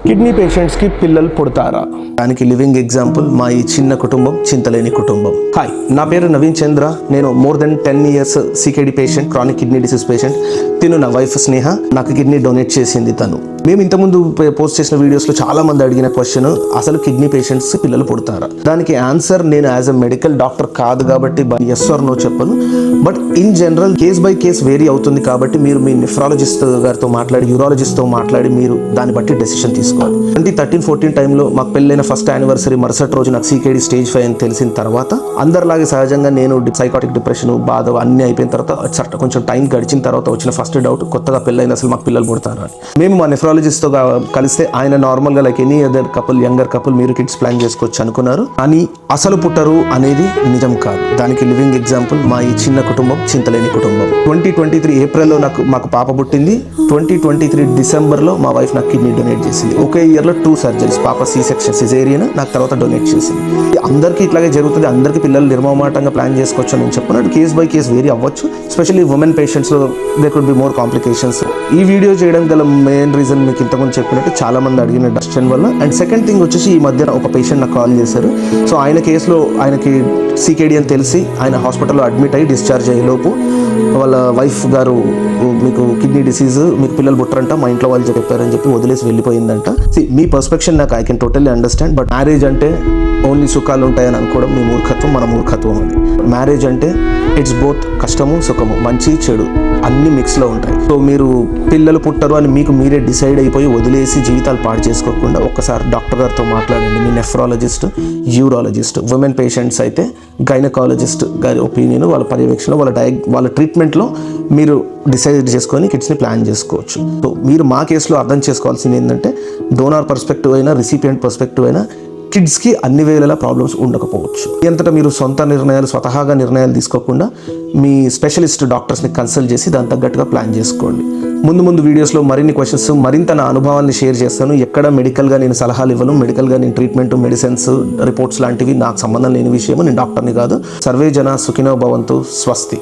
Kidney పేషెంట్స్కి పిల్లలు పుడతారా? దానికి లివింగ్ ఎగ్జాంపుల్ మా ఈ చిన్న కుటుంబం, చింతలేని కుటుంబం. హాయ్, నా పేరు నవీన్ చంద్ర. నేను more than 10 years CKD patient, chronic kidney disease patient. తిను నా వైఫ్ స్నేహ. నాకు కిడ్నీ డొనేట్ చేసింది తను. మేము ఇంతకుముందు పోస్ట్ చేసిన వీడియోస్లో చాలా మంది అడిగిన క్వశ్చన్, అసలు కిడ్నీ పేషెంట్స్ పిల్లలు పుడతారా? దానికి ఆన్సర్ నేను యాజ్ ఎ మెడికల్ డాక్టర్ కాదు కాబట్టి ఎస్ ఆర్ నో చెప్పను. But in general case by case vary అవుతుంది కాబట్టి మీరు మీ నెఫ్రాలజిస్ట్ గారితో మాట్లాడి, యూరాలజిస్ట్తో మాట్లాడి మీరు దాన్ని బట్టి డెసిషన్ తీసుకోవాలి. 2013-14 టైంలో మాకు పెళ్ళైన ఫస్ట్ యానివర్సరీ మరుసటి రోజు నాకు సికేడి స్టేజ్ 5 అని తెలిసిన తర్వాత అందరిలాగే సహజంగా నేను సైకాటిక్ డిప్రెషన్, బాధ అన్నీ అయిపోయిన తర్వాత కొంచెం టైం గడిచిన తర్వాత వచ్చిన ఫస్ట్ డౌట్, కొత్తగా పెళ్ళైంది అసలు మాకు పిల్లలు పుడతారు అని. మేము మా నెఫ్రాలజిస్ట్తో కలిస్తే ఆయన నార్మల్గా like any other couple, younger couple మీరు కిడ్స్ ప్లాన్ చేసుకోవచ్చు అనుకున్నారు. కానీ అసలు పుట్టరు అనేది నిజం కాదు. దానికి లివింగ్ ఎగ్జాంపుల్ మా ఈ చిన్న కుటుంబం, చింతలేని కుటుంబం. 2023 ఏప్రిల్లో మాకు పాప పుట్టింది. 2023 డిసెంబర్లో మా వైఫ్ నాకు కిడ్నీ డొనేట్ చేసింది. ఒకే ఇయర్లో 2 సర్జరీస్, పాప సి సెక్షన్, సిజేరియన్, నాకు తర్వాత డొనేట్ చేసింది. అందరికీ ఇట్లాగే జరుగుతుంది. అందరికీ పిల్లలు నిర్మమాటంగా ప్లాన్ చేసుకోవచ్చు అని నేను చెప్పినట్టు కేస్ బై కేస్ వేరీ అవ్వచ్చు. ఎస్పెషల్లీ ఉమెన్ పేషెంట్స్లో they could be more complications. ఈ వీడియో చేయడం గల మెయిన్ రీజన్ మీకు ఇంతకుముందు చెప్పినట్టు చాలా మంది అడిగిన డస్టన్ వల్ల. అండ్ సెకండ్ థింగ్ వచ్చేసి ఈ మధ్య ఒక పేషెంట్ నాకు కాల్ చేశారు. సో ఆయన కేసులో ఆయనకి సికేడి అని తెలిసి ఆయన హాస్పిటల్లో అడ్మిట్ అయ్యి డిశ్చార్జ్ అయ్యేలోపు వాళ్ళ వైఫ్ గారు, మీకు కిడ్నీ డిసీజ్, మీకు పిల్లలు పుట్టరంట, మా ఇంట్లో వాళ్ళు చెప్పారని చెప్పి వదిలేసి వెళ్ళిపోయిందంట. మీ పర్స్పెక్షన్ నాకు I can totally understand. But marriage అంటే ఓన్లీ సుఖాలు ఉంటాయని అనుకోవడం మీ మూర్ఖత్వం, మన మూర్ఖత్వం అది. మ్యారేజ్ అంటే ఇట్స్ బోత్ కష్టము, సుఖము, మంచి చెడు అన్ని మిక్స్లో ఉంటాయి. సో మీరు పిల్లలు పుట్టరు అని మీకు మీరే డిసైడ్ అయిపోయి వదిలేసి జీవితాలు పాడు చేసుకోకుండా ఒక్కసారి డాక్టర్ గారితో మాట్లాడండి. మీ నెఫ్రాలజిస్ట్, యూరాలజిస్ట్, ఉమెన్ పేషెంట్స్ అయితే గైనకాలజిస్ట్ గారి ఒపీనియన్, వాళ్ళ పర్యవేక్షణ, వాళ్ళ ట్రీట్మెంట్లో మీరు డిసైడ్ చేసుకొని కిడ్స్ని ప్లాన్ చేసుకోవచ్చు. సో మీరు మా కేసులో అర్థం చేసుకోవాల్సింది ఏంటంటే, డోనార్ పర్స్పెక్టివ్ అయినా, రిసిపియంట్ పర్స్పెక్టివ్ అయినా కిడ్స్కి అన్ని వేళలా ప్రాబ్లమ్స్ ఉండకపోవచ్చు. ఎంతటా మీరు స్వతహాగా నిర్ణయాలు తీసుకోకుండా మీ స్పెషలిస్ట్ డాక్టర్స్ని కన్సల్ట్ చేసి దాని తగ్గట్టుగా ప్లాన్ చేసుకోండి. ముందు వీడియోస్లో మరిన్ని క్వశ్చన్స్, మరింత నా అనుభవాన్ని షేర్ చేస్తాను. ఎక్కడ మెడికల్గా నేను సలహాలు ఇవ్వను. మెడికల్గా నేను ట్రీట్మెంట్, మెడిసిన్స్, రిపోర్ట్స్ లాంటివి నాకు సంబంధం లేని విషయము. నేను డాక్టర్ని కాదు. సర్వే జన సుఖినో భవంతు. స్వస్తి.